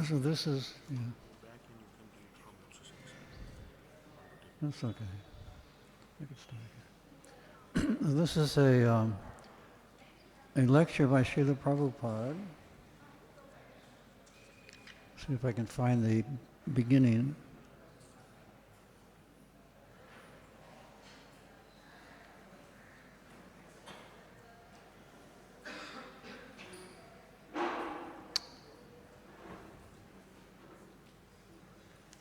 So this is, yeah. That's okay. I can start here. This is a lecture by Srila Prabhupada. See if I can find the beginning.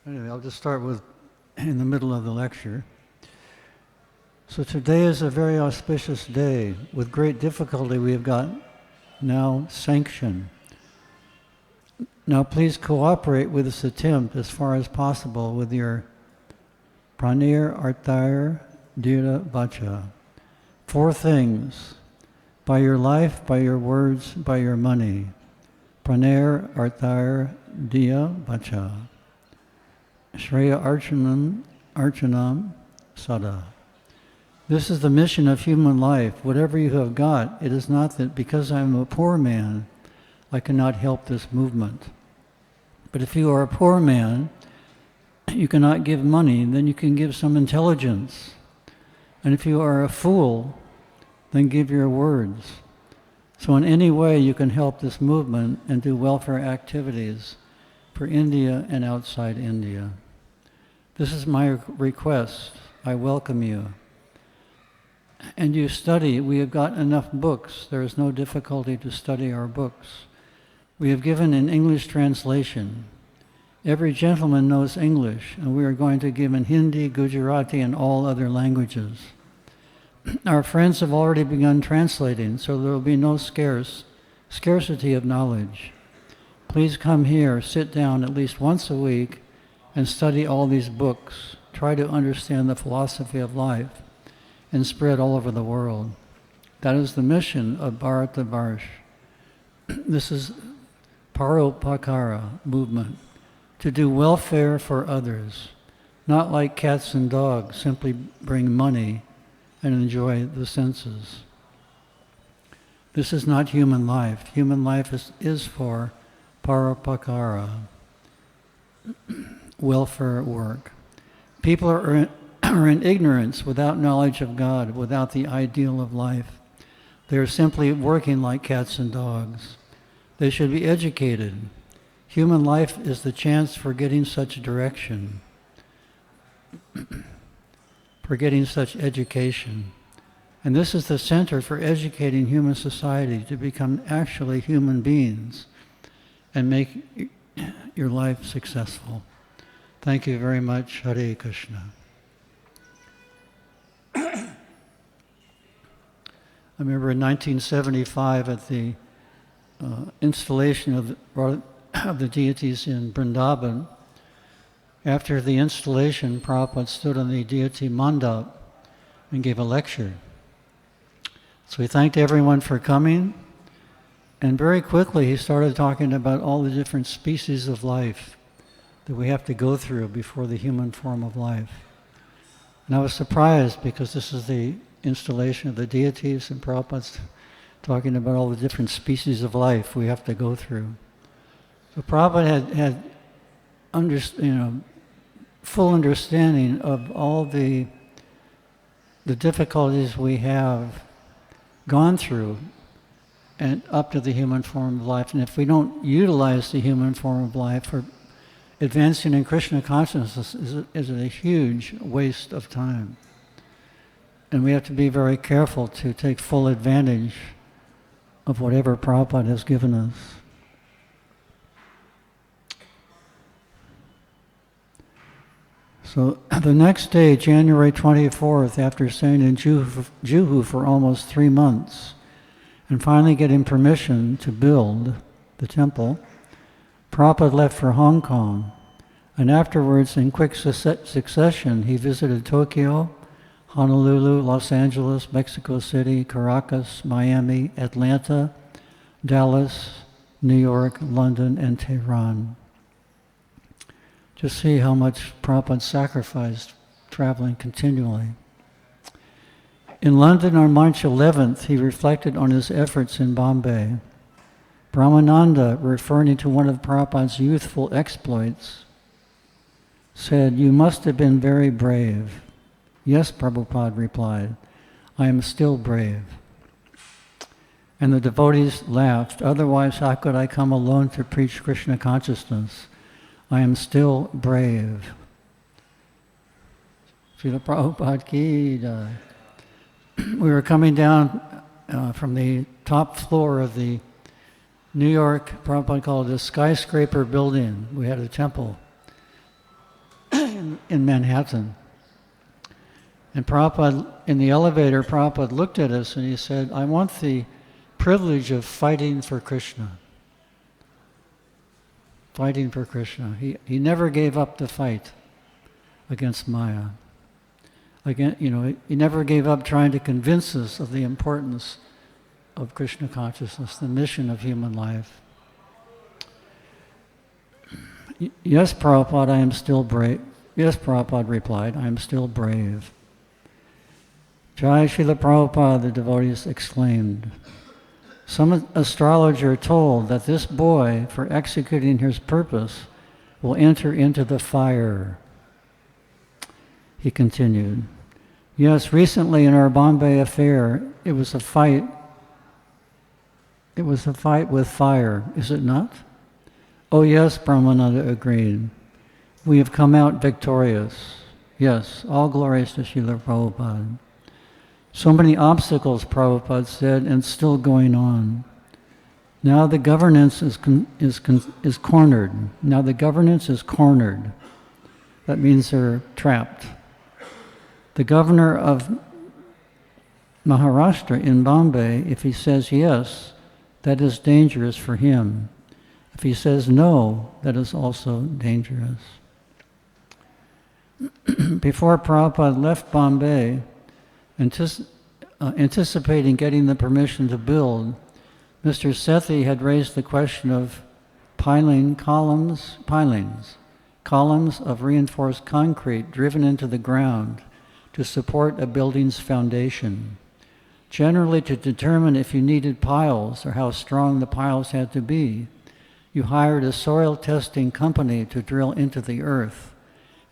Anyway, I'll just start with in the middle of the lecture. So today is a very auspicious day. With great difficulty we have got now sanction. Now please cooperate with this attempt as far as possible with your pranir, artire, dhira, vacha. 4 things. By your life, by your words, by your money. Pranir, artire, dhira, vacha. Shreya archanam sada. This is the mission of human life. Whatever you have got, it is not that because I am a poor man, I cannot help this movement. But if you are a poor man, you cannot give money, then you can give some intelligence. And if you are a fool, then give your words. So in any way you can help this movement and do welfare activities for India and outside India. This is my request. I welcome you. And you study. We have got enough books. There is no difficulty to study our books. We have given an English translation. Every gentleman knows English, and we are going to give in Hindi, Gujarati, and all other languages. Our friends have already begun translating, so there will be no scarcity of knowledge. Please come here, sit down at least once a week, and study all these books. Try to understand the philosophy of life and spread all over the world. That is the mission of Bharatvarsh. This is Paropakara movement, to do welfare for others, not like cats and dogs, simply bring money and enjoy the senses. This is not human life. Human life is for Paropakara, welfare work. People are in ignorance, without knowledge of God, without the ideal of life. They are simply working like cats and dogs. They should be educated. Human life is the chance for getting such direction, for getting such education. And this is the center for educating human society to become actually human beings and make your life successful. Thank you very much. Hare Krishna. I remember in 1975 at the installation of the deities in Vrindavan, after the installation, Prabhupada stood on the deity mandap and gave a lecture. So he thanked everyone for coming, and very quickly he started talking about all the different species of life that we have to go through before the human form of life. And I was surprised because this is the installation of the deities, and Prabhupada's talking about all the different species of life we have to go through. So Prabhupada had full understanding of all the difficulties we have gone through and up to the human form of life. And if we don't utilize the human form of life for advancing in Krishna consciousness, is a huge waste of time. And we have to be very careful to take full advantage of whatever Prabhupada has given us. So the next day, January 24th, after staying in Juhu for almost 3 months, and finally getting permission to build the temple, Prabhupada left for Hong Kong. And afterwards, in quick succession, he visited Tokyo, Honolulu, Los Angeles, Mexico City, Caracas, Miami, Atlanta, Dallas, New York, London, and Tehran. Just see how much Prabhupada sacrificed traveling continually. In London on March 11th, he reflected on his efforts in Bombay. Brahmananda, referring to one of Prabhupada's youthful exploits, said, "You must have been very brave." "Yes," Prabhupada replied, "I am still brave." And the devotees laughed. "Otherwise, how could I come alone to preach Krishna consciousness? I am still brave." Srila Prabhupada ki jai. We were coming down from the top floor of the New York, Prabhupada called it a skyscraper building. We had a temple in Manhattan. And Prabhupada, in the elevator, Prabhupada looked at us and he said, "I want the privilege of fighting for Krishna." Fighting for Krishna. He never gave up the fight against Maya. Again, he never gave up trying to convince us of the importance of Krishna consciousness, the mission of human life. "Yes, Prabhupada, I am still brave." "Yes," Prabhupada replied, "I am still brave." "Jai Srila Prabhupada," the devotees exclaimed. "Some astrologer told that this boy, for executing his purpose, will enter into the fire." He continued, "Yes, recently in our Bombay affair, it was a fight with fire, is it not?" "Oh yes," Brahmananda agreed. "We have come out victorious." Yes, all glories to Srila Prabhupada. "So many obstacles," Prabhupada said, "and still going on. Now the governance is cornered. Now the governance is cornered. That means they're trapped. The governor of Maharashtra in Bombay, if he says yes, that is dangerous for him. If he says no, that is also dangerous." Before Prabhupada left Bombay, anticipating getting the permission to build, Mr. Sethi had raised the question of pilings of reinforced concrete driven into the ground to support a building's foundation. Generally, to determine if you needed piles or how strong the piles had to be, you hired a soil testing company to drill into the earth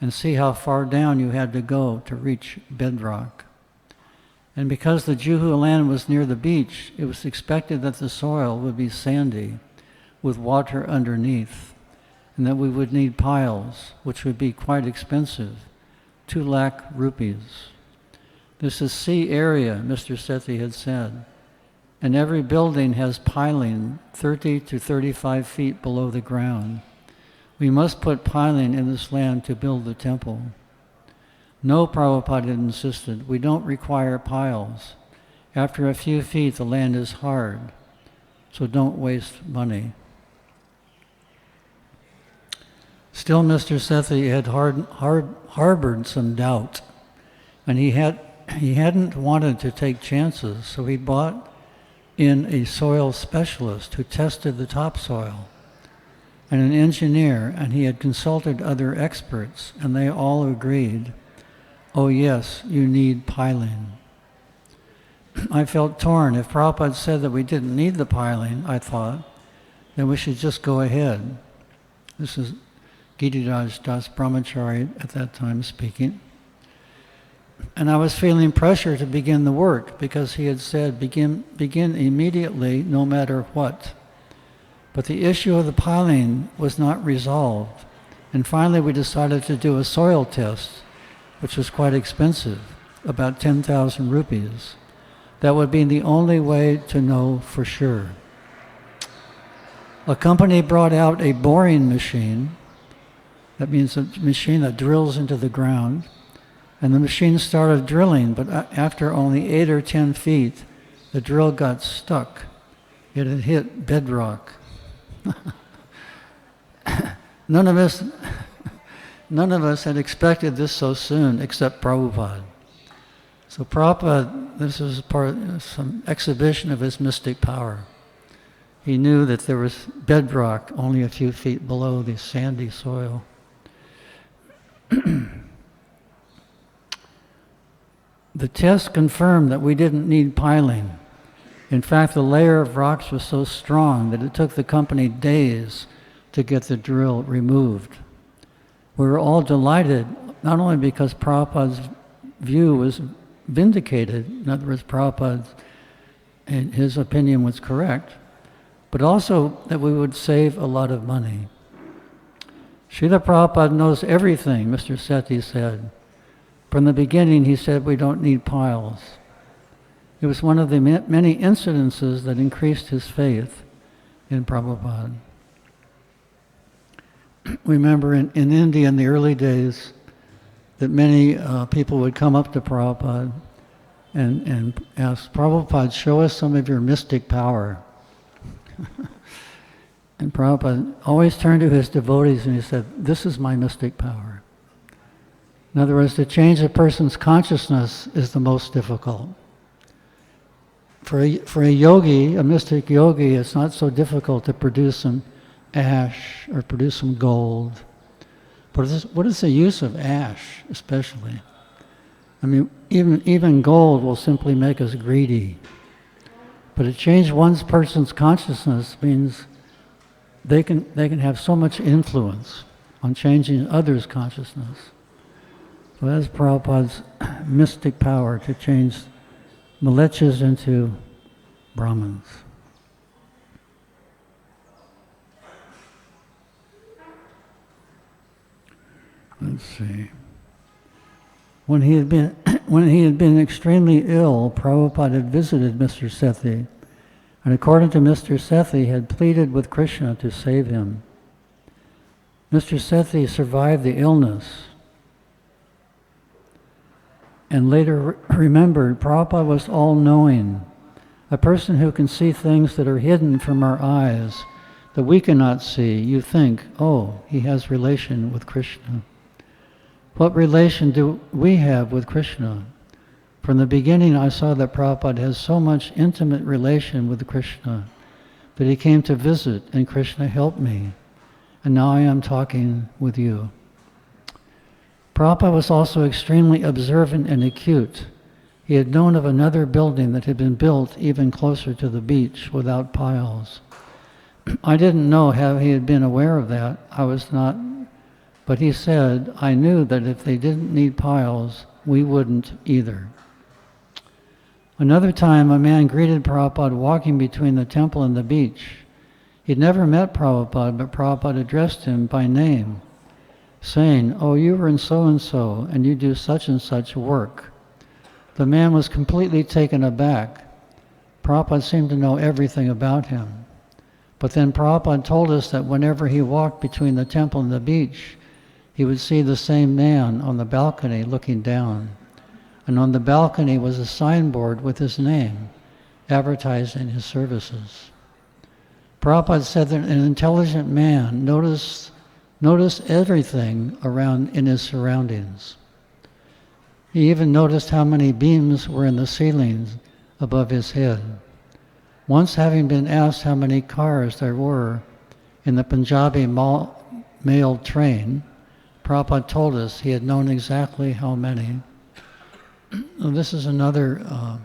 and see how far down you had to go to reach bedrock. And because the Juhu land was near the beach, it was expected that the soil would be sandy with water underneath, and that we would need piles, which would be quite expensive, 2 lakh rupees. This is sea area, Mr. Sethi had said, and every building has piling 30 to 35 feet below the ground. We must put piling in this land to build the temple. "No," Prabhupada insisted, "we don't require piles. After a few feet, the land is hard, so don't waste money." Still, Mr. Sethi had harbored some doubt, and he hadn't wanted to take chances, so he bought in a soil specialist who tested the topsoil, and an engineer, and he had consulted other experts, and they all agreed, "Oh yes, you need piling." I felt torn. If Prabhupada said that we didn't need the piling, I thought, then we should just go ahead. This is Giriraj Das Brahmachari at that time speaking. And I was feeling pressure to begin the work because he had said, begin immediately no matter what. But the issue of the piling was not resolved. And finally we decided to do a soil test, which was quite expensive, about 10,000 rupees. That would be the only way to know for sure. A company brought out a boring machine. That means a machine that drills into the ground. And the machine started drilling, but after only 8 or 10 feet, the drill got stuck. It had hit bedrock. None of us had expected this so soon, except Prabhupada. So Prabhupada, this is some exhibition of his mystic power. He knew that there was bedrock only a few feet below the sandy soil. The test confirmed that we didn't need piling. In fact, the layer of rocks was so strong that it took the company days to get the drill removed. We were all delighted, not only because Prabhupada's view was vindicated, in other words, Prabhupada, and his opinion was correct, but also that we would save a lot of money. Srila Prabhupada knows everything, Mr. Sethi said. From the beginning, he said we don't need piles. It was one of the many incidences that increased his faith in Prabhupada. Remember in India in the early days that many people would come up to Prabhupada and ask, Prabhupada, show us some of your mystic power. And Prabhupada always turned to his devotees and he said, this is my mystic power. In other words, to change a person's consciousness is the most difficult. For a yogi, a mystic yogi, it's not so difficult to produce some ash or produce some gold. But what is the use of ash, especially? I mean, even gold will simply make us greedy. But to change one person's consciousness means they can have so much influence on changing others' consciousness. So that's Prabhupada's mystic power to change Malechas into Brahmins. Let's see. When he had been extremely ill, Prabhupada had visited Mr. Sethi, and according to Mr. Sethi, had pleaded with Krishna to save him. Mr. Sethi survived the illness, and later remembered Prabhupada was all-knowing, a person who can see things that are hidden from our eyes, that we cannot see. You think, oh, he has relation with Krishna. What relation do we have with Krishna? From the beginning I saw that Prabhupada has so much intimate relation with Krishna that he came to visit and Krishna helped me. And now I am talking with you. Prabhupada was also extremely observant and acute. He had known of another building that had been built even closer to the beach without piles. I didn't know how he had been aware of that. I was not. But he said, I knew that if they didn't need piles, we wouldn't either. Another time, a man greeted Prabhupada walking between the temple and the beach. He'd never met Prabhupada, but Prabhupada addressed him by name, saying, oh, you were in so-and-so, and you do such and such work. The man was completely taken aback. Prabhupada seemed to know everything about him. But then Prabhupada told us that whenever he walked between the temple and the beach, he would see the same man on the balcony looking down. And on the balcony was a signboard with his name, advertising his services. Prabhupada said that an intelligent man noticed everything around in his surroundings. He even noticed how many beams were in the ceilings above his head. Once, having been asked how many cars there were in the Punjabi mail train, Prabhupada told us he had known exactly how many. This is another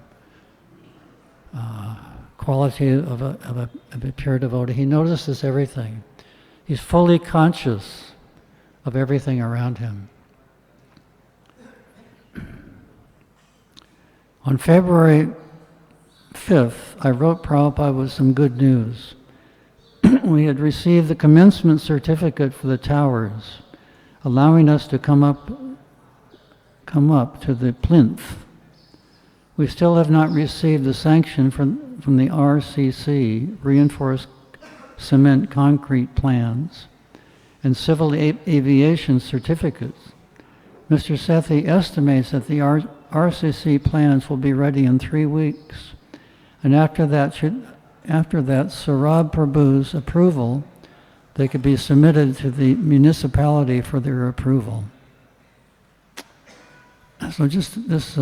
quality of a pure devotee. He notices everything. He's fully conscious of everything around him. On February 5th, I wrote Prabhupada with some good news. We had received the commencement certificate for the towers, allowing us to come up to the plinth. We still have not received the sanction from the RCC, Reinforced Cement Concrete Plans, and Civil Aviation Certificates. Mr. Sethi estimates that the RCC plans will be ready in 3 weeks, and after that, Sarab Prabhu's approval, they could be submitted to the municipality for their approval. So just this,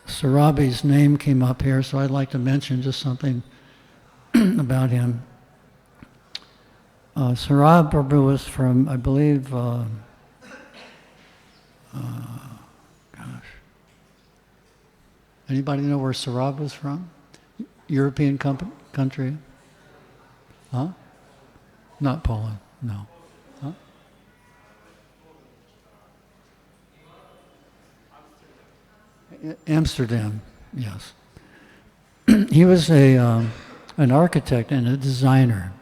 Sarabi's name came up here, so I'd like to mention just something about him. Sarab Prabhu was from, I believe, Anybody know where Sarab was from? European country? Huh? Not Poland, no. Huh? Amsterdam, yes. He was an architect and a designer.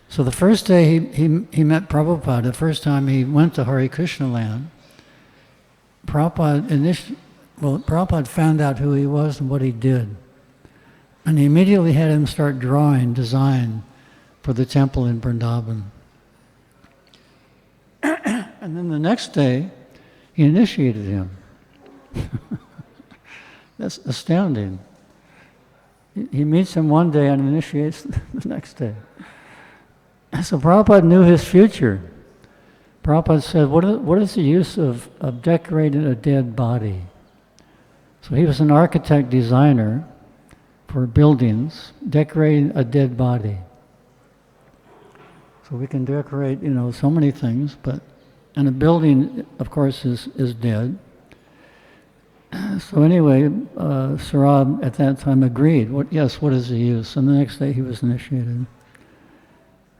So the first day he met Prabhupada, the first time he went to Hare Krishna land, Prabhupada found out who he was and what he did. And he immediately had him start drawing design for the temple in Vrindavan. And then the next day, he initiated him. That's astounding. He meets him one day and initiates the next day. So Prabhupada knew his future. Prabhupada said, what is the use of decorating a dead body? So he was an architect designer for buildings, decorating a dead body. So we can decorate, so many things, and a building, of course, is dead. So anyway, Sarab at that time agreed. What is the use? And the next day he was initiated.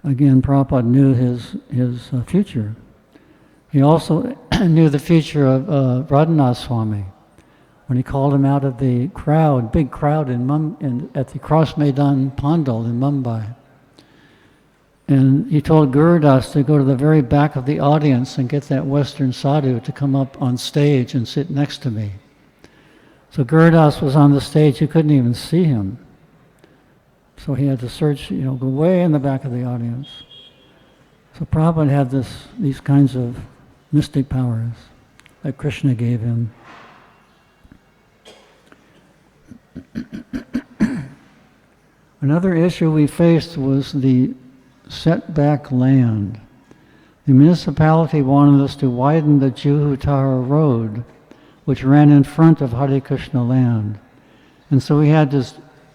Again, Prabhupada knew his future. He also knew the future of Radhanath Swami. When he called him out of the crowd, big crowd at the Cross Maidan Pandal in Mumbai. And he told Gurudas to go to the very back of the audience and get that Western sadhu to come up on stage and sit next to me. So Gurudas was on the stage, you couldn't even see him. So he had to search, go way in the back of the audience. So Prabhupada had these kinds of mystic powers that Krishna gave him. Another issue we faced was the setback land. The municipality wanted us to widen the Juhu road, which ran in front of Hare Krishna land. And so we had to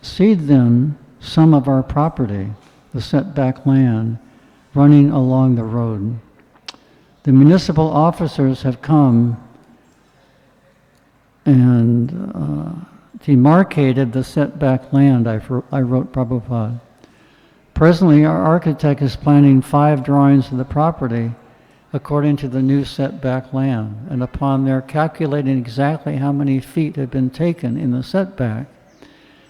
cede them some of our property, the setback land, running along the road. The municipal officers have come and demarcated the setback land, I wrote Prabhupada. Presently, our architect is planning 5 drawings of the property according to the new setback land, and upon their calculating exactly how many feet have been taken in the setback,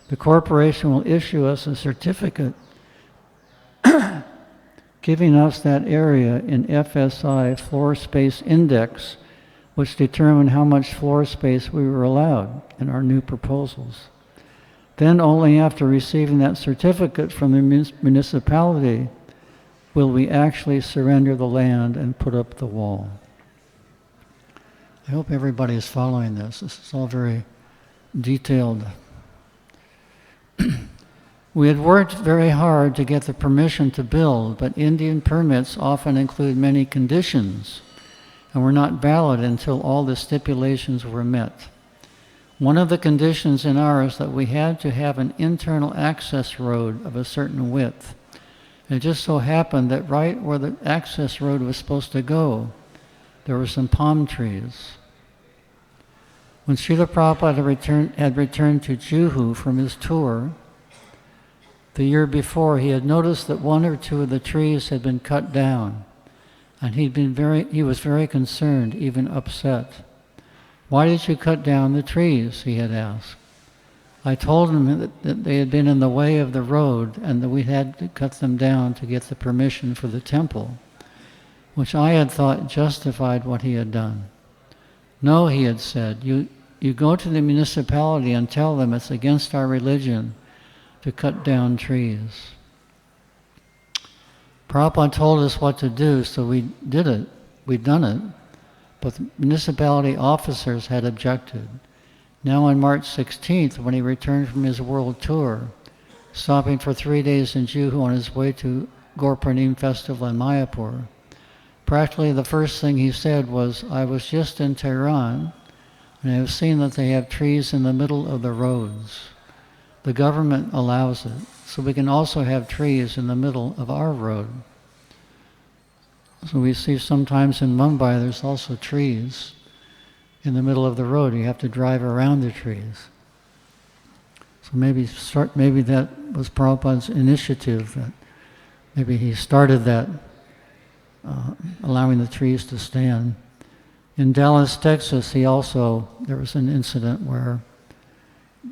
the corporation will issue us a certificate giving us that area in FSI floor space index, which determined how much floor space we were allowed in our new proposals. Then only after receiving that certificate from the municipality will we actually surrender the land and put up the wall. I hope everybody is following this. This is all very detailed. We had worked very hard to get the permission to build, but Indian permits often include many conditions and were not valid until all the stipulations were met. One of the conditions in ours that we had to have an internal access road of a certain width. It just so happened that right where the access road was supposed to go, there were some palm trees. When Srila Prabhupada had returned to Juhu from his tour, the year before, he had noticed that 1 or 2 of the trees had been cut down, and he was very concerned, even upset. "Why did you cut down the trees?" he had asked. I told him that they had been in the way of the road and that we had to cut them down to get the permission for the temple, which I had thought justified what he had done. "No," he had said, you go to the municipality and tell them it's against our religion to cut down trees." Prabhupada told us what to do, so we did it. We'd done it, but the municipality officers had objected. Now on March 16th, when he returned from his world tour, stopping for 3 days in Juhu on his way to Gaur-Purnim festival in Mayapur, practically the first thing he said was, "I was just in Tehran, and I have seen that they have trees in the middle of the roads. The government allows it, so we can also have trees in the middle of our road." So we see sometimes in Mumbai there's also trees. in the middle of the road. You have to drive around the trees. So maybe that was Prabhupada's initiative. That maybe he started that, allowing the trees to stand. In Dallas, Texas, there was an incident where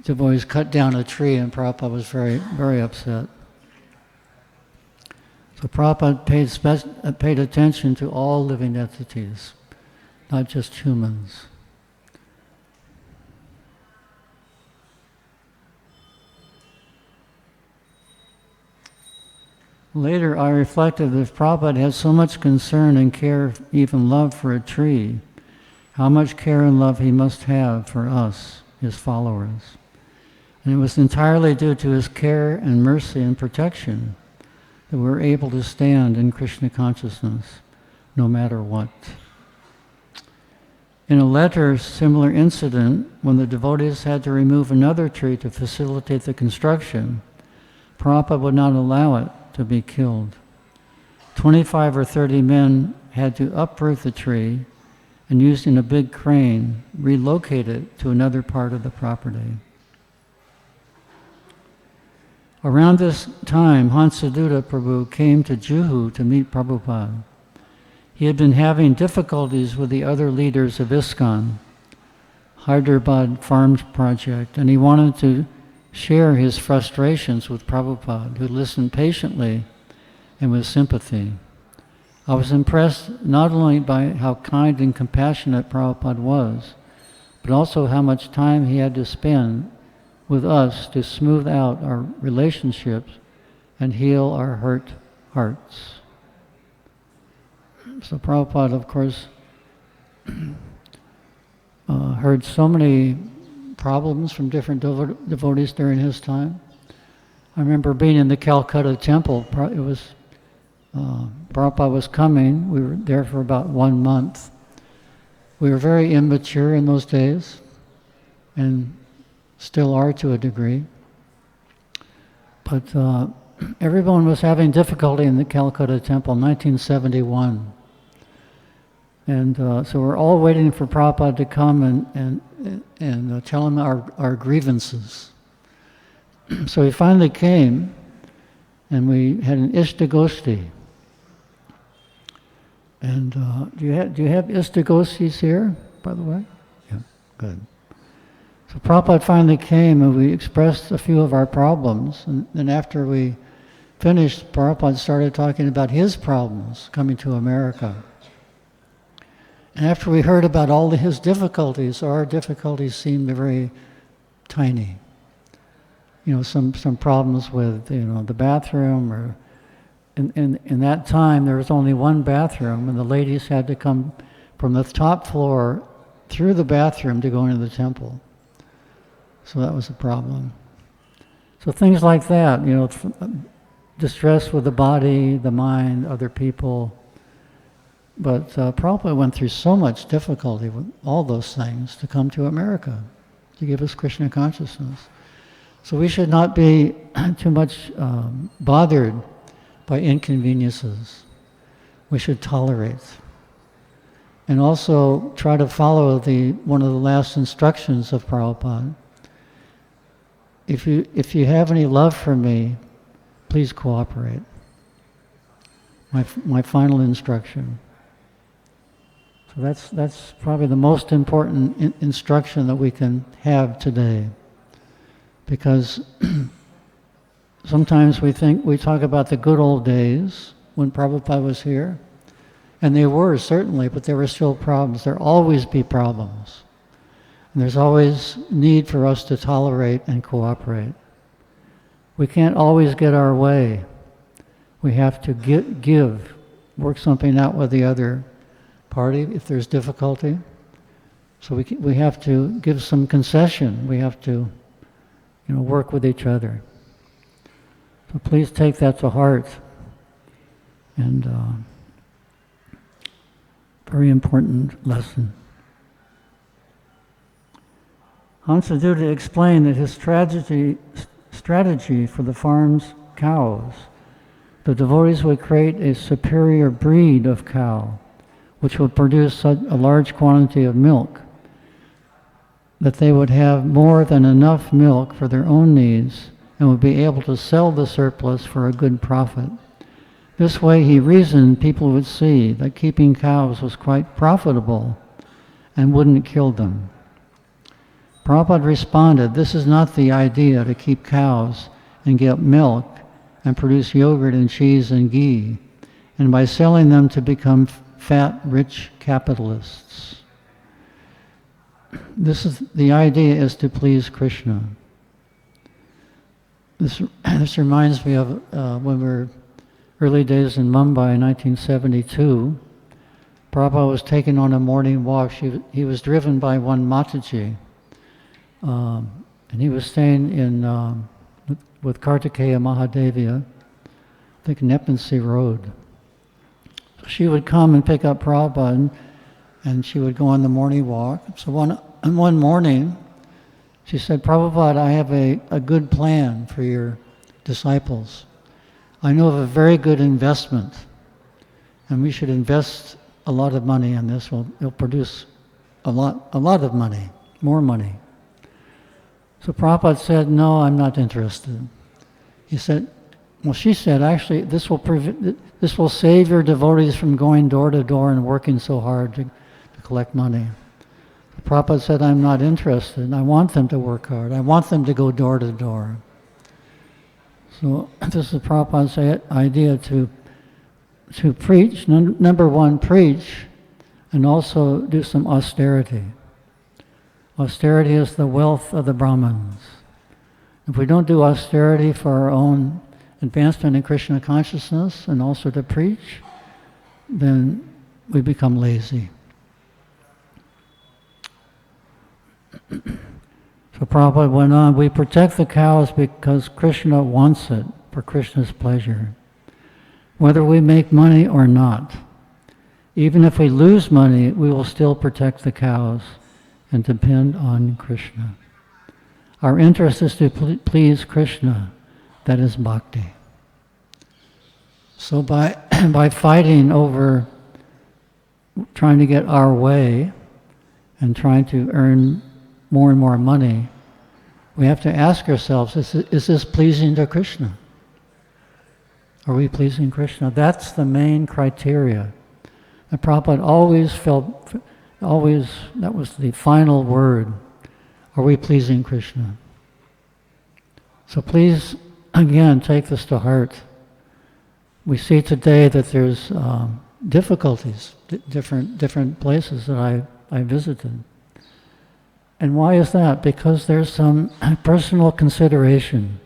devotees cut down a tree, and Prabhupada was very, very upset. So Prabhupada paid attention to all living entities, not just humans. Later, I reflected that if Prabhupada had so much concern and care, even love for a tree, how much care and love he must have for us, his followers. And it was entirely due to his care and mercy and protection that we're able to stand in Krishna consciousness, no matter what. In a later similar incident, when the devotees had to remove another tree to facilitate the construction, Prabhupada would not allow it to be killed. 25 or 30 men had to uproot the tree and, using a big crane, relocate it to another part of the property. Around this time, Hansaduta Prabhu came to Juhu to meet Prabhupada. He had been having difficulties with the other leaders of ISKCON, Hyderabad Farms Project, and he wanted to share his frustrations with Prabhupada, who listened patiently and with sympathy. I was impressed not only by how kind and compassionate Prabhupada was, but also how much time he had to spend with us to smooth out our relationships and heal our hurt hearts. So Prabhupada, of course, heard so many problems from different devotees during his time. I remember being in the Calcutta temple. Prabhupada was coming. We were there for about 1 month. We were very immature in those days, and still are to a degree. But everyone was having difficulty in the Calcutta temple, 1971. And so we're all waiting for Prabhupada to come and tell him our grievances. So he finally came, and we had an Ishtagosti. And do you have Ishtagostis here, by the way? Yeah, good. So Prabhupada finally came, and we expressed a few of our problems. And then after we finished, Prabhupada started talking about his problems coming to America. And after we heard about all his difficulties, our difficulties seemed very tiny. Some problems with, the bathroom, or in that time there was only one bathroom, and the ladies had to come from the top floor through the bathroom to go into the temple. So that was a problem. So things like that, distress with the body, the mind, other people. But Prabhupada went through so much difficulty with all those things to come to America, to give us Krishna consciousness. So we should not be too much bothered by inconveniences. We should tolerate. And also try to follow one of the last instructions of Prabhupada. If you have any love for me, please cooperate. My final instruction. So that's probably the most important instruction that we can have today. Because sometimes we talk about the good old days when Prabhupada was here, and they were certainly, but there were still problems. There'll always be problems. And there's always need for us to tolerate and cooperate. We can't always get our way. We have to give, work something out with the other party if there's difficulty. So we have to give some concession. We have to, work with each other. So please take that to heart. And very important lesson. Hansaduta explained that his strategy for the farm's cows, the devotees would create a superior breed of cow, which would produce a large quantity of milk, that they would have more than enough milk for their own needs and would be able to sell the surplus for a good profit. This way, he reasoned, people would see that keeping cows was quite profitable and wouldn't kill them. Prabhupada responded, this is not the idea to keep cows and get milk and produce yogurt and cheese and ghee, and by selling them to become fat, rich capitalists. The idea is to please Krishna. This reminds me of when we were early days in Mumbai in 1972. Prabhupada was taken on a morning walk. He was driven by one Mataji, and he was staying in with Kartikeya Mahadevya, I think Nepensi Road. She would come and pick up Prabhupada, and she would go on the morning walk. So one morning, she said, Prabhupada, I have a good plan for your disciples. I know of a very good investment, and we should invest a lot of money in this. It'll produce a lot of money, more money. So Prabhupada said, no, I'm not interested. He said, well, she said, actually, this will save your devotees from going door to door and working so hard to collect money. Prabhupada said, I'm not interested. I want them to work hard. I want them to go door to door. So this is Prabhupada's idea to preach. Number one, preach, and also do some austerity. Austerity is the wealth of the Brahmins. If we don't do austerity for our own advancement in Krishna consciousness and also to preach, then we become lazy. So Prabhupada went on, we protect the cows because Krishna wants it, for Krishna's pleasure. Whether we make money or not, even if we lose money, we will still protect the cows and depend on Krishna. Our interest is to please Krishna, that is bhakti. So by fighting over trying to get our way and trying to earn more and more money, we have to ask ourselves, is this pleasing to Krishna? Are we pleasing Krishna? That's the main criteria. And Prabhupada always, that was the final word. Are we pleasing Krishna? So please, again, take this to heart. We see today that there's difficulties, different places that I visited. And why is that? Because there's some personal consideration.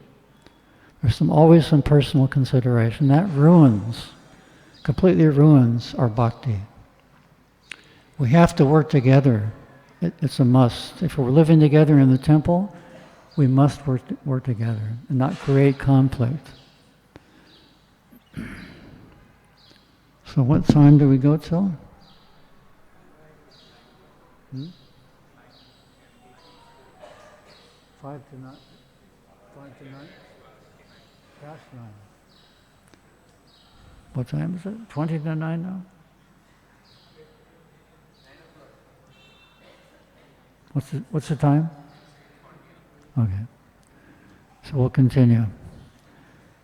There's always some personal consideration. That completely ruins our bhakti. We have to work together. It's a must. If we're living together in the temple, we must work together and not create conflict. So what time do we go till? 5 to 9? 5 to 9? Past 9. What time is it? 20 to 9 now? What's the time? Okay. So we'll continue.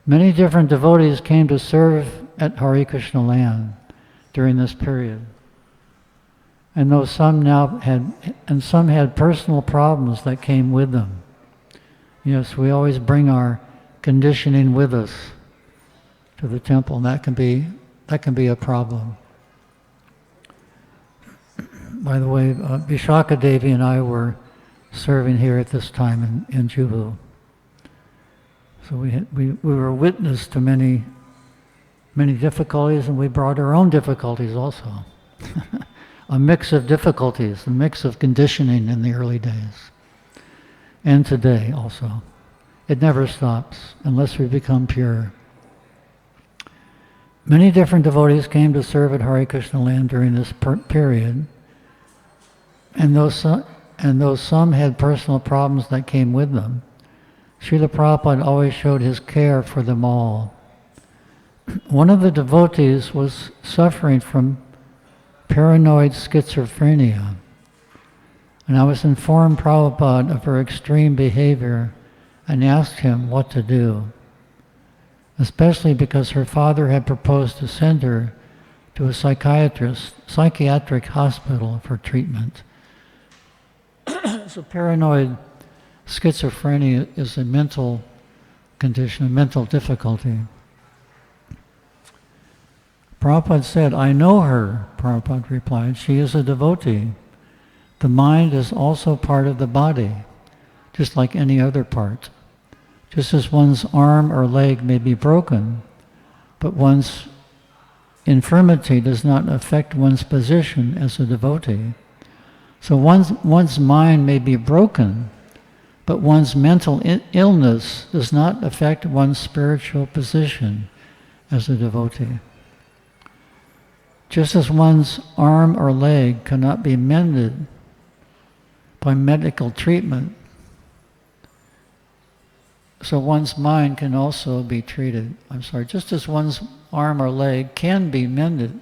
Many different devotees came to serve at Hare Krishna land during this period. And though some had personal problems that came with them. Yes, we always bring our conditioning with us to the temple, and that can be a problem. By the way, Vishaka Devi and I were serving here at this time in Juhu. So we were witness to many difficulties, and we brought our own difficulties also. A mix of difficulties, a mix of conditioning in the early days. And today also. It never stops unless we become pure. Many different devotees came to serve at Hare Krishna land during this period. And though some had personal problems that came with them, Srila Prabhupada always showed his care for them all. One of the devotees was suffering from paranoid schizophrenia. and I was informed Prabhupada of her extreme behavior and asked him what to do, especially because her father had proposed to send her to a psychiatric hospital for treatment. So paranoid schizophrenia is a mental condition, a mental difficulty. Prabhupada said, "I know her," Prabhupada replied. "She is a devotee. The mind is also part of the body, just like any other part. Just as one's arm or leg may be broken, but one's infirmity does not affect one's position as a devotee. So one's mind may be broken, but one's mental illness does not affect one's spiritual position as a devotee. Just as one's arm or leg cannot be mended by medical treatment, so one's mind can also be treated. Just as one's arm or leg can be mended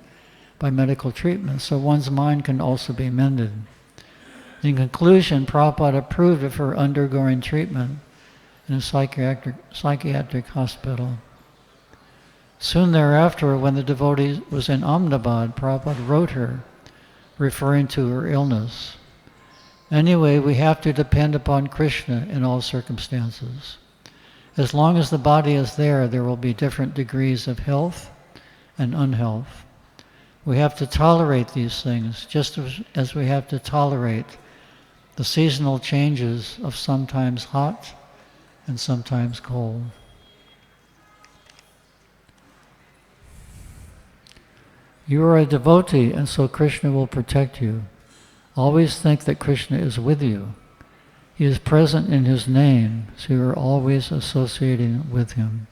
by medical treatment, so one's mind can also be mended." In conclusion, Prabhupada approved of her undergoing treatment in a psychiatric hospital. Soon thereafter, when the devotee was in Ahmedabad, Prabhupada wrote her, referring to her illness. "Anyway, we have to depend upon Krishna in all circumstances. As long as the body is there will be different degrees of health and unhealth. We have to tolerate these things, just as we have to tolerate the seasonal changes of sometimes hot and sometimes cold." You are a devotee, and so Krishna will protect you. Always think that Krishna is with you. He is present in his name, so you are always associating with him.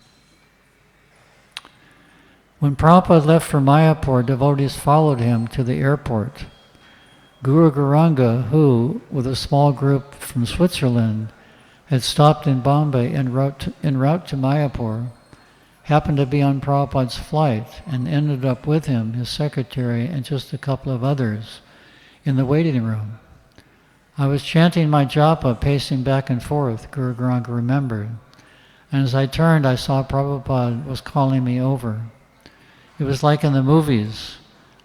When Prabhupada left for Mayapur, devotees followed him to the airport. Guru Gauranga, who, with a small group from Switzerland, had stopped in Bombay en route to Mayapur, happened to be on Prabhupada's flight and ended up with him, his secretary, and just a couple of others in the waiting room. "I was chanting my japa, pacing back and forth," Guru Gauranga remembered, "and as I turned, I saw Prabhupada was calling me over. It was like in the movies.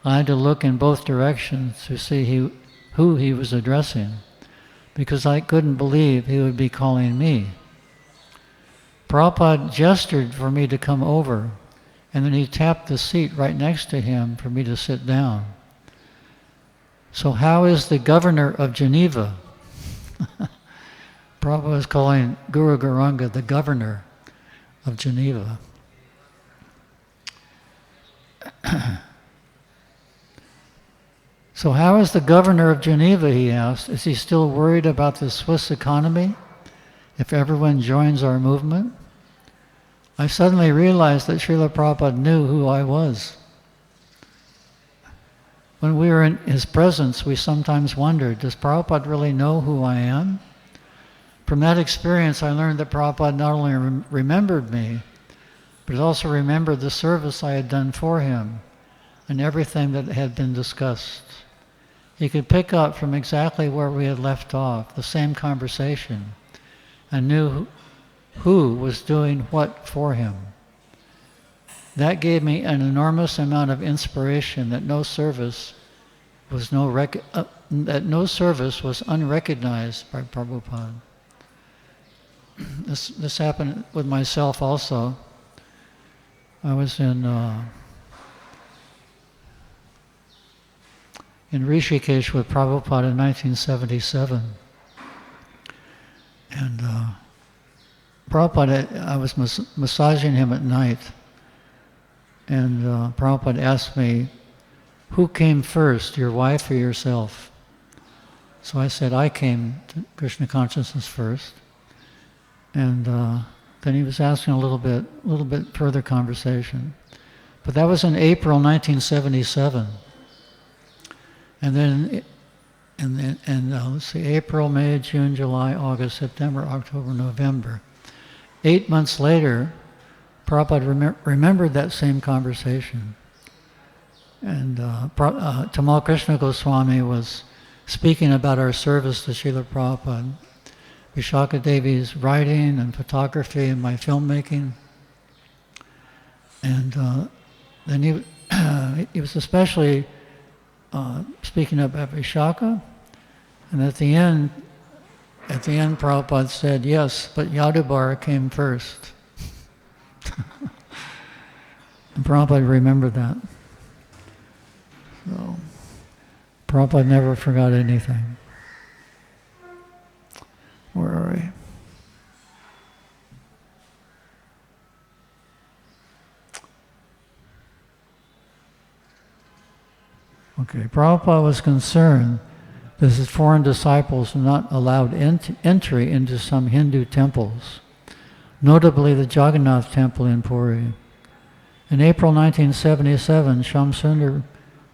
I had to look in both directions to see who he was addressing, because I couldn't believe he would be calling me. Prabhupada gestured for me to come over, and then he tapped the seat right next to him for me to sit down. So how is the governor of Geneva?" Prabhupada was calling Guru Gauranga the governor of Geneva. "So how is the governor of Geneva?" he asked. "Is he still worried about the Swiss economy if everyone joins our movement?" I suddenly realized that Srila Prabhupada knew who I was. When we were in his presence, we sometimes wondered, does Prabhupada really know who I am? From that experience, I learned that Prabhupada not only remembered me, but also remembered the service I had done for him and everything that had been discussed. He could pick up from exactly where we had left off, the same conversation, and knew who was doing what for him. That gave me an enormous amount of inspiration that no service was unrecognized by Prabhupada. This happened with myself also. I was in Rishikesh with Prabhupada in 1977. And Prabhupada, I was massaging him at night. And Prabhupada asked me, "Who came first, your wife or yourself?" So I said, "I came to Krishna consciousness first." And then he was asking a little bit further conversation. But that was in April 1977. And then, let's see, April, May, June, July, August, September, October, November. 8 months later, Prabhupada remembered that same conversation. And Tamal Krishna Goswami was speaking about our service to Srila Prabhupada, Vishaka Devi's writing and photography and my filmmaking. And then he was especially speaking about Vishaka. And at the end, Prabhupada said, yes, but Yadubara came first. And Prabhupada remembered that. So, Prabhupada never forgot anything. Where are we? Okay, Prabhupada was concerned that his foreign disciples were not allowed entry into some Hindu temples, notably the Jagannath temple in Puri. In April 1977, Shamsundar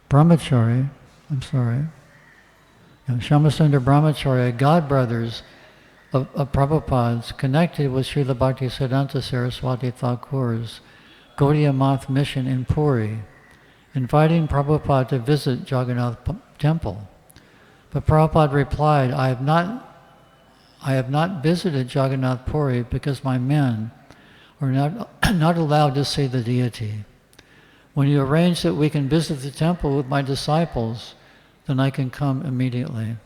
Brahmachari, Shamsundar Brahmachari, godbrothers of Prabhupada's, connected with Srila Bhaktisiddhanta Saraswati Thakur's Gaudiya Math mission in Puri, inviting Prabhupada to visit Jagannath temple. But Prabhupada replied, I have not visited Jagannath Puri because my men are not allowed to see the deity. When you arrange that we can visit the temple with my disciples, then I can come immediately.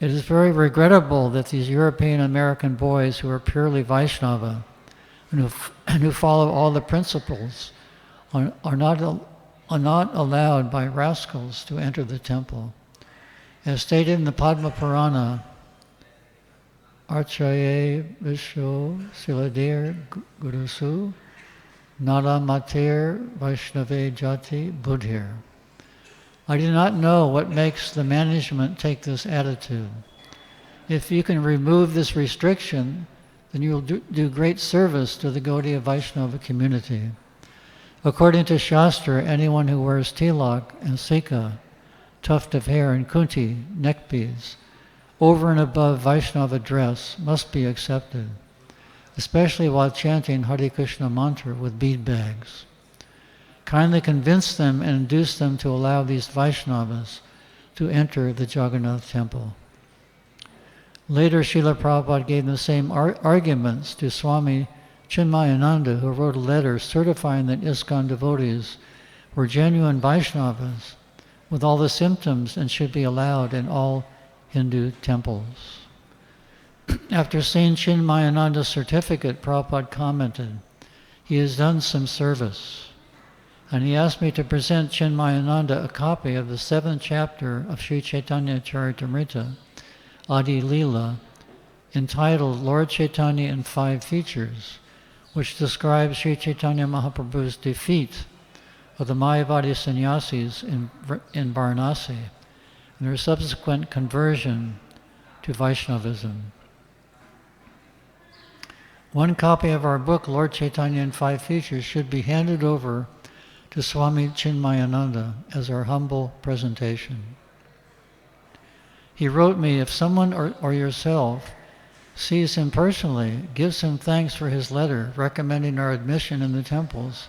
It is very regrettable that these European American boys who are purely Vaishnava and who follow all the principles are not allowed by rascals to enter the temple. As stated in the Padma Purana, Archaye Visho Siladir Gurusu Nada Matir Vaishnave Jati Buddhir. I do not know what makes the management take this attitude. If you can remove this restriction, then you will do great service to the Gaudiya Vaishnava community. According to Shastra, anyone who wears tilak and sika, tuft of hair and kunti, neck beads, over and above Vaishnava dress must be accepted, especially while chanting Hare Krishna mantra with bead bags. Kindly convince them and induce them to allow these Vaishnavas to enter the Jagannath temple. Later, Srila Prabhupada gave the same arguments to Swami Chinmayananda, who wrote a letter certifying that ISKCON devotees were genuine Vaishnavas with all the symptoms and should be allowed in all Hindu temples. After seeing Chinmayananda's certificate, Prabhupada commented, he has done some service. And he asked me to present Chinmayananda a copy of the 7th chapter of Sri Chaitanya Charitamrita, Adi Leela, entitled Lord Chaitanya in 5 Features, which describes Sri Chaitanya Mahaprabhu's defeat of the Mayavadi sannyasis in Varanasi and their subsequent conversion to Vaishnavism. One copy of our book, Lord Chaitanya in 5 Features, should be handed over to Swami Chinmayananda as our humble presentation. He wrote me, if someone or yourself sees him personally, gives him thanks for his letter recommending our admission in the temples,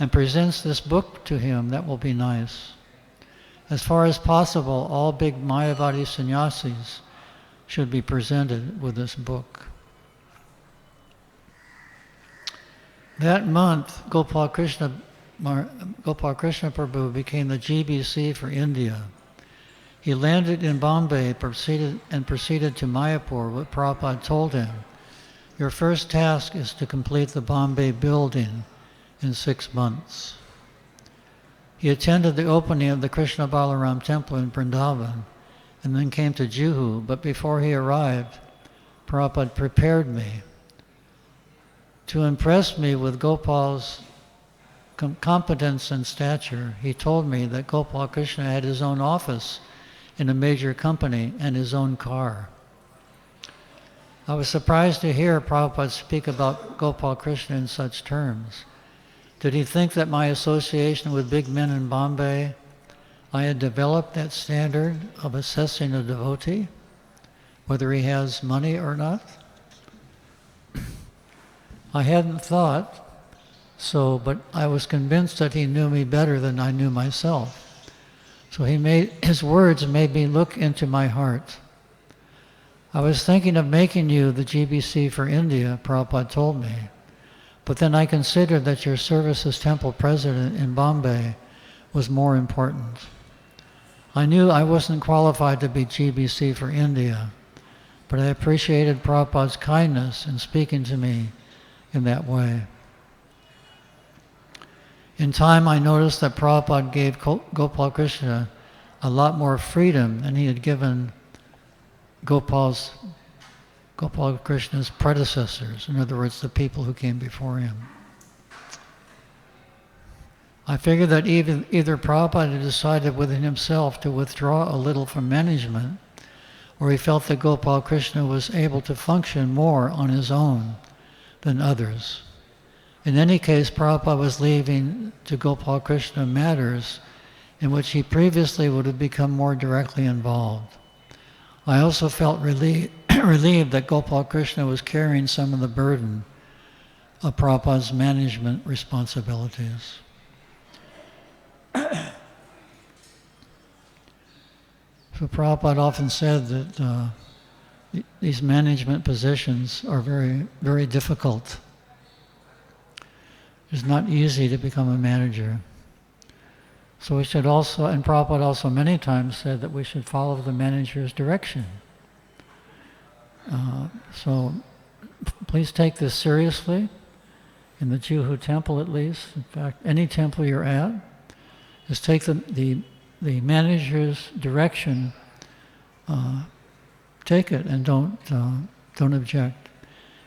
and presents this book to him, that will be nice. As far as possible, all big Mayavadi sannyasis should be presented with this book. That month, Gopal Krishna Prabhu became the GBC for India. He landed in Bombay and proceeded to Mayapur. What Prabhupada told him, your first task is to complete the Bombay building in 6 months. He attended the opening of the Krishna Balaram temple in Vrindavan and then came to Juhu, but before he arrived, Prabhupada prepared me. To impress me with Gopal's competence and stature, he told me that Gopal Krishna had his own office in a major company and his own car. I was surprised to hear Prabhupada speak about Gopal Krishna in such terms. Did he think that my association with big men in Bombay, I had developed that standard of assessing a devotee, whether he has money or not? I hadn't thought so, but I was convinced that he knew me better than I knew myself. So his words made me look into my heart. I was thinking of making you the GBC for India, Prabhupada told me. But then I considered that your service as temple president in Bombay was more important. I knew I wasn't qualified to be GBC for India, but I appreciated Prabhupada's kindness in speaking to me in that way. In time, I noticed that Prabhupada gave Gopal Krishna a lot more freedom than he had given Gopal Krishna's predecessors, in other words, the people who came before him. I figured that either Prabhupada had decided within himself to withdraw a little from management, or he felt that Gopal Krishna was able to function more on his own than others. In any case, Prabhupada was leaving to Gopal Krishna matters in which he previously would have become more directly involved. I also felt relieved that Gopal Krishna was carrying some of the burden of Prabhupada's management responsibilities. So Prabhupada often said that these management positions are very, very difficult. It's not easy to become a manager. So we should also, and Prabhupada also many times said that we should follow the manager's direction. So please take this seriously, in the Juhu temple at least. In fact, any temple you're at, just take the manager's direction, take it and don't object.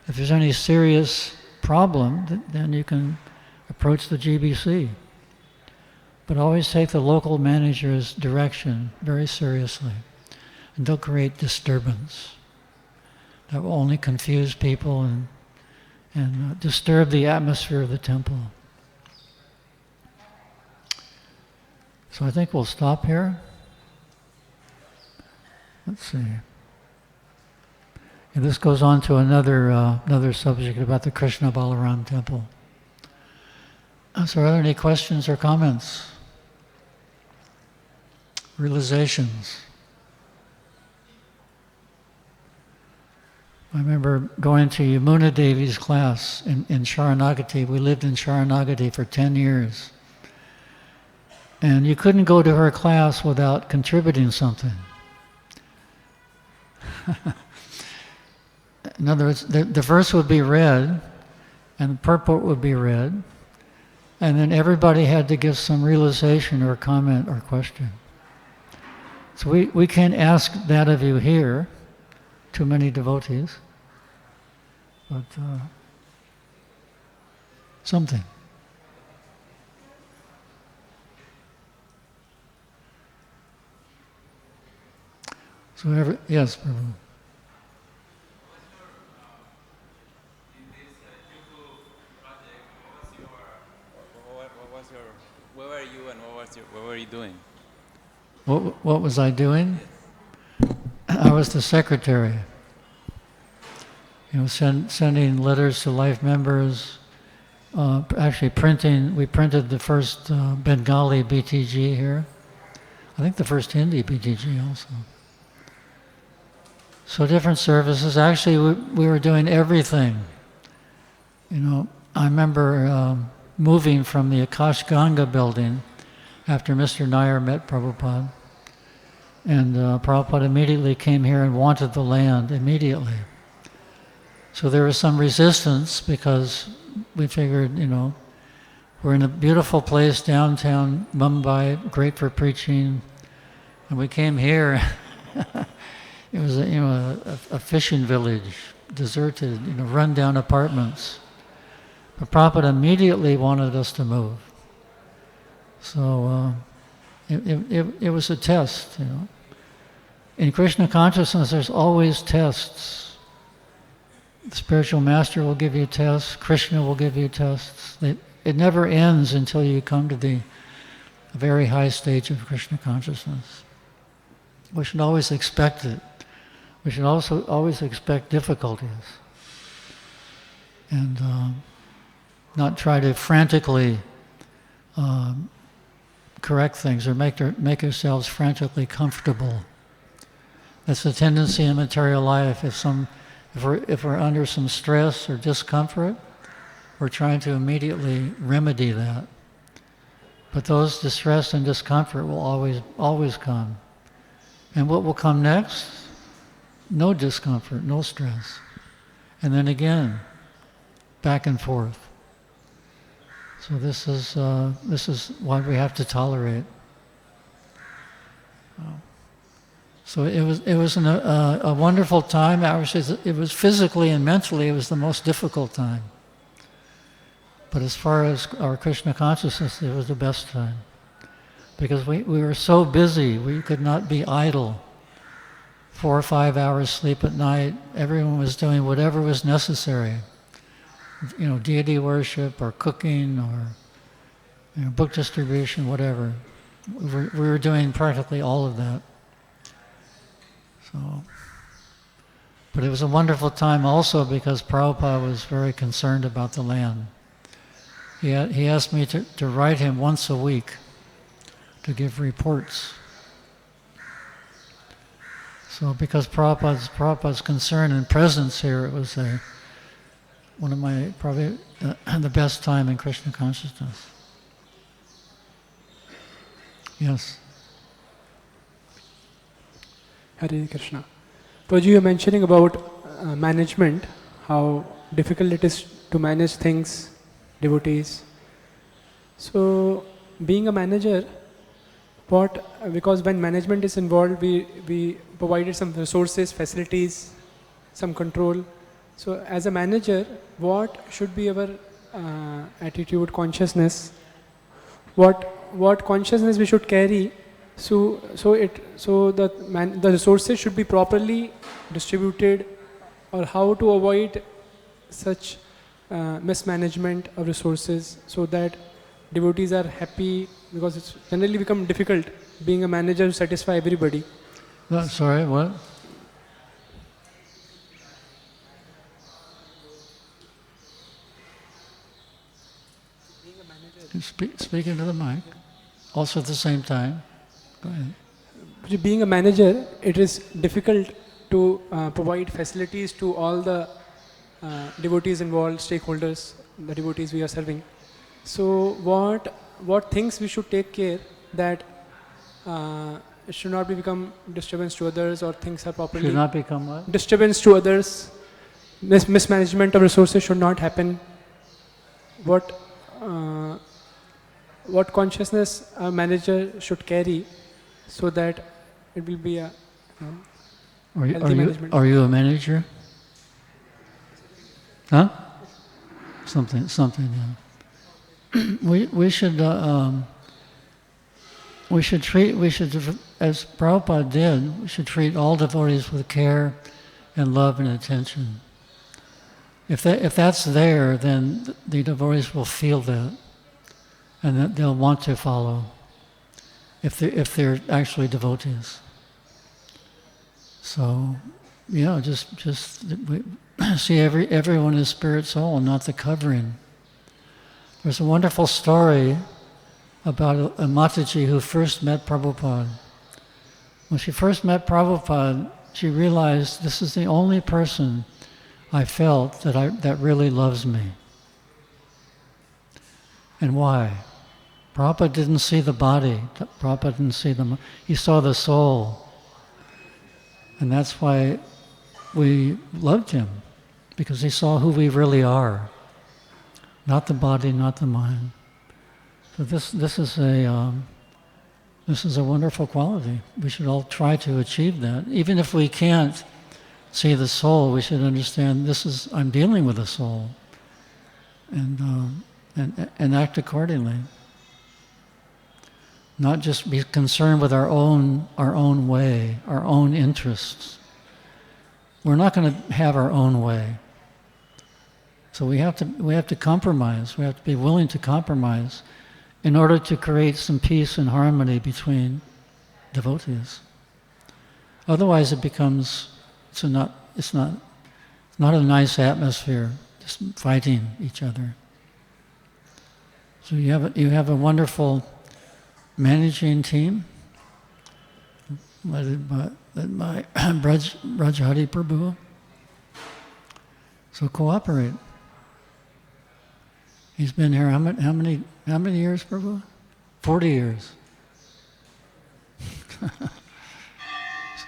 If there's any serious problem, then you can approach the GBC. But always take the local manager's direction very seriously, and don't create disturbance. That will only confuse people and disturb the atmosphere of the temple. So I think we'll stop here. Let's see. And this goes on to another subject about the Krishna Balaram temple. So are there any questions or comments? Realizations? I remember going to Yamuna Devi's class in Sharanagati. We lived in Sharanagati for 10 years. And you couldn't go to her class without contributing something. In other words, the verse would be read, and the purport would be read, and then everybody had to give some realization or comment or question. So we can't ask that of you here, too many devotees, but something. So yes, Prabhu. In this Juhu project, where were you and what were you doing? What was I doing? I was the secretary. Sending letters to life members. Actually we printed the first Bengali BTG here. I think the first Hindi BTG also. So different services. Actually, we were doing everything. I remember moving from the Akash Ganga building after Mr. Nair met Prabhupada. And Prabhupada immediately came here and wanted the land immediately. So there was some resistance because we figured, we're in a beautiful place downtown Mumbai, great for preaching. And we came here. It was a fishing village, deserted, run-down apartments. But Prabhupada immediately wanted us to move. So it was a test, In Krishna consciousness, there's always tests. The spiritual master will give you tests. Krishna will give you tests. It never ends until you come to the very high stage of Krishna consciousness. We should always expect it. We should also always expect difficulties. And not try to frantically correct things or make ourselves frantically comfortable. That's a tendency in material life. If we're under some stress or discomfort, we're trying to immediately remedy that. But those distress and discomfort will always come. And what will come next? No discomfort, no stress. And then again, back and forth. So this is what we have to tolerate. So it was a wonderful time. Actually, it was physically and mentally, it was the most difficult time. But as far as our Krishna consciousness, it was the best time. Because we were so busy, we could not be idle. 4 or 5 hours sleep at night, everyone was doing whatever was necessary. Deity worship or cooking or book distribution, whatever. We were doing practically all of that. But it was a wonderful time also because Prabhupada was very concerned about the land. He asked me to write him once a week to give reports. So because Prabhupada's concern and presence here, it was one of my, probably the best time in Krishna consciousness. Yes. Hare Krishna. Prabhuji, you were mentioning about management, how difficult it is to manage things, devotees. So, being a manager, because when management is involved, we provided some resources, facilities, some control. So, as a manager, what should be our attitude, consciousness? What consciousness we should carry? So the resources should be properly distributed, or how to avoid such mismanagement of resources so that devotees are happy, because it's generally become difficult being a manager to satisfy everybody. Sorry, what? Being a manager. Speak into the mic. Also at the same time. Go ahead. Being a manager, it is difficult to provide facilities to all the devotees involved, stakeholders, the devotees we are serving. So what things we should take care that it should not become disturbance to others, or things are properly... Should not become what? Disturbance to others, mismanagement of resources should not happen. What consciousness a manager should carry so that it will be a healthy management. Are you a manager? Huh? Something, yeah. We should as Prabhupada did, we should treat all devotees with care and love and attention. If that's there, then the devotees will feel that, and that they'll want to follow. If they're actually devotees. So, just see everyone as spirit soul, not the covering. There's a wonderful story about a Mataji who first met Prabhupada. When she first met Prabhupada, she realized this is the only person I felt that really loves me. And why? Prabhupada didn't see the body. Prabhupada didn't see he saw the soul. And that's why we loved him, because he saw who we really are. Not the body, not the mind. So this is a wonderful quality. We should all try to achieve that. Even if we can't see the soul, we should understand I'm dealing with the soul, and act accordingly. Not just be concerned with our own way, our own interests. We're not going to have our own way. So we have to compromise. We have to be willing to compromise in order to create some peace and harmony between devotees. Otherwise, it's not a nice atmosphere, just fighting each other. So you have a wonderful managing team led by Raj Hari Prabhu. So cooperate. He's been here how many years, Prabhu? 40 years.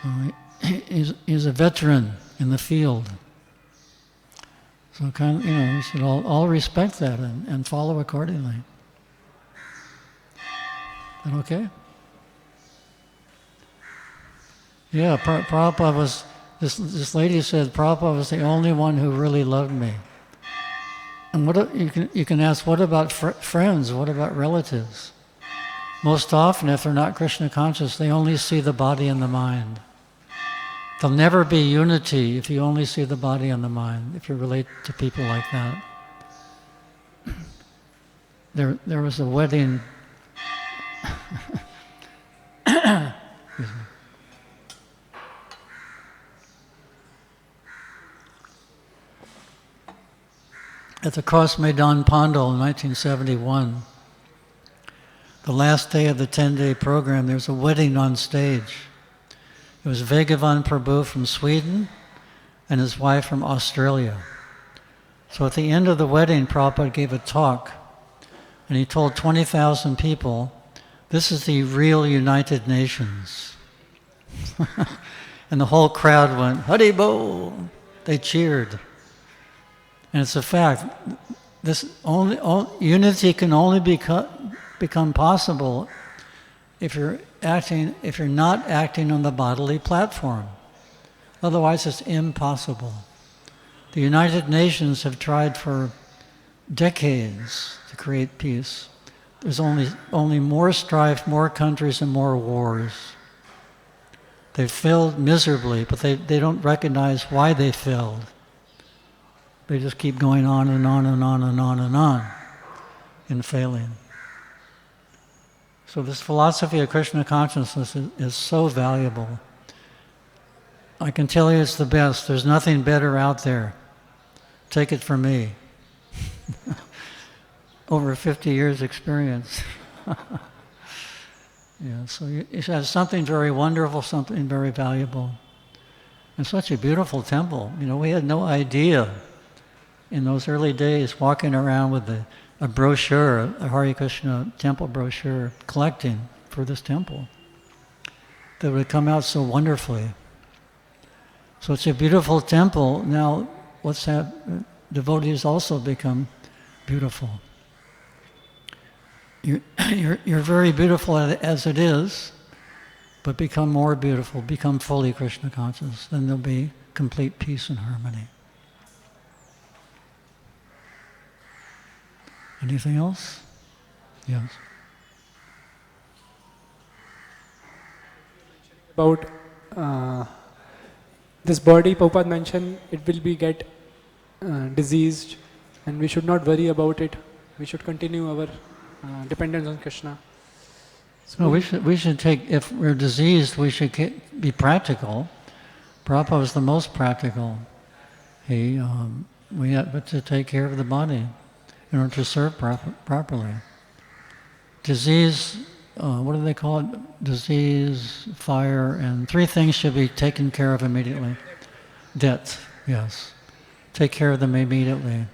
So he's a veteran in the field. So we should all respect that and follow accordingly. Is that okay? Yeah, Prabhupada was, this lady said Prabhupada was the only one who really loved me. And you can ask, what about friends? What about relatives? Most often, if they're not Krishna conscious, they only see the body and the mind. There'll never be unity if you only see the body and the mind, if you relate to people like that. There was a wedding. Excuse me. At the Cross Maidan Pandal in 1971, the last day of the 10-day program, there's a wedding on stage. It was Bhagavan Prabhu from Sweden and his wife from Australia. So at the end of the wedding, Prabhupada gave a talk, and he told 20,000 people, this is the real United Nations. And the whole crowd went, Hare Bol! They cheered. And it's a fact. Unity can only become possible if you're not acting on the bodily platform. Otherwise, it's impossible. The United Nations have tried for decades to create peace. There's only more strife, more countries, and more wars. They've failed miserably, but they don't recognize why they failed. They just keep going on and on and on and on and on in failing. So this philosophy of Krishna consciousness is so valuable. I can tell you it's the best. There's nothing better out there. Take it from me. Over 50 years experience. Yeah, so it has something very wonderful, something very valuable. And such a beautiful temple. We had no idea in those early days walking around with a brochure, a Hare Krishna temple brochure, collecting for this temple, that would come out so wonderfully. So it's a beautiful temple. Now, devotees also become beautiful. You're very beautiful as it is, but become more beautiful, become fully Krishna conscious. Then there'll be complete peace and harmony. Anything else? Yes. About this body, Prabhupada mentioned it will get diseased, and we should not worry about it. We should continue our dependence on Krishna. So no, we should take, if we're diseased, we should be practical. Prabhupada was the most practical. We have to take care of the body in order to serve properly. Disease, what do they call it? Disease, fire, and 3 things should be taken care of immediately. Death, yes. Take care of them immediately.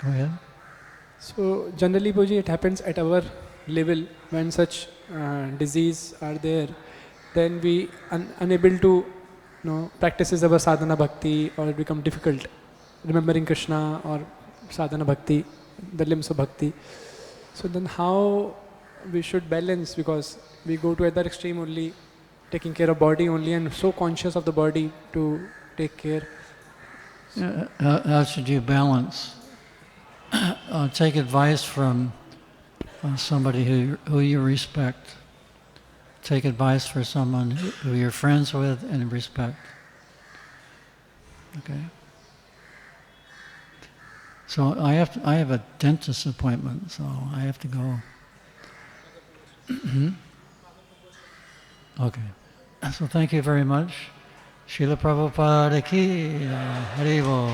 Go ahead. So generally, Puji, it happens at our level when such disease are there, then we unable to practices our sadhana bhakti, or it become difficult remembering Krishna or sadhana bhakti, the limbs of bhakti. So then how we should balance, because we go to other extreme only, taking care of body only, and so conscious of the body to take care. How should you balance? Take advice from somebody who you respect. Take advice from someone who you're friends with and respect. Okay. So I have a dentist appointment, so I have to go. Okay. So thank you very much. Srila Prabhupada ki Hare Bol.